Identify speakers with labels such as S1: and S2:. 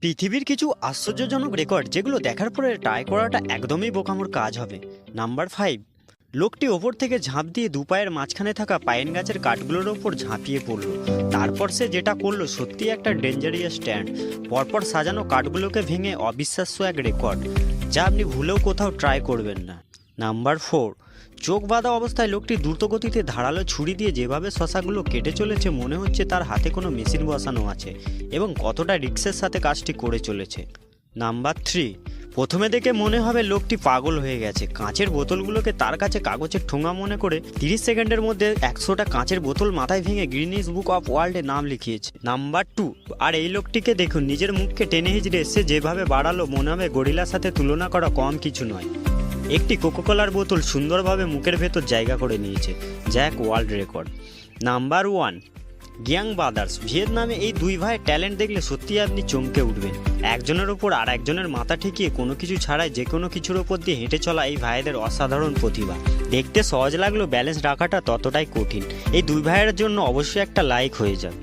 S1: পৃথিবীর কিছু আশ্চর্যজনক রেকর্ড যেগুলো দেখার পরে ট্রাই করাটা একদমই বোকামোর কাজ হবে। নাম্বার 5, লোকটি ওপর থেকে ঝাঁপ দিয়ে দুপায়ের মাঝখানে থাকা পাইন গাছের কাঠগুলোর ওপর ঝাঁপিয়ে পড়ল। তারপর সে যেটা করলো সত্যি একটা ডেঞ্জারিয়াস স্ট্যান্ড। পরপর সাজানো কাঠগুলোকে ভেঙে অবিশ্বাস্য এক রেকর্ড, যা আপনি ভুলেও কোথাও ট্রাই করবেন না। নাম্বার 4, চোখ বাঁধা অবস্থায় লোকটি দ্রুতগতিতে ধারালো ছুরি দিয়ে যেভাবে শশাগুলো কেটে চলেছে মনে হচ্ছে তার হাতে কোনো মেশিন বসানো আছে এবং কতটা রিক্সের সাথে কাজটি করে চলেছে। নাম্বার 3, প্রথমে দেখে মনে হবে লোকটি পাগল হয়ে গেছে। কাঁচের বোতলগুলোকে তার কাছে কাগজের ঠোঙা মনে করে 30 সেকেন্ডের মধ্যে 100টা কাঁচের বোতল মাথায় ভেঙে গিনিস বুক অফ ওয়ার্ল্ডে নাম লিখিয়েছে। নাম্বার 2, আর এই লোকটিকে দেখুন, নিজের মুখকে টেনে হিজড়ে সে যেভাবে বাড়ালো মনে হবে গরিলার সাথে তুলনা করা কম কিছু নয়। একটি কোকোকোলার বোতল সুন্দরভাবে মুখের ভেতর জায়গা করে নিয়েছে, যা এক ওয়ার্ল্ড রেকর্ড। নাম্বার 1, গিয়াং ব্রাদার্স। ভিয়েতনামে এই দুই ভাইয়ের ট্যালেন্ট দেখলে সত্যিই আপনি চমকে উঠবেন। একজনের ওপর আর একজনের মাথা ঠেকিয়ে কোনো কিছু ছাড়াই যে কোনো কিছুর ওপর দিয়ে হেঁটে চলা এই ভাইদের অসাধারণ প্রতিভা। দেখতে সহজ লাগলেও ব্যালেন্স রাখাটা ততটাই কঠিন। এই দুই ভাইয়ের জন্য অবশ্যই একটা লাইক হয়ে যাক।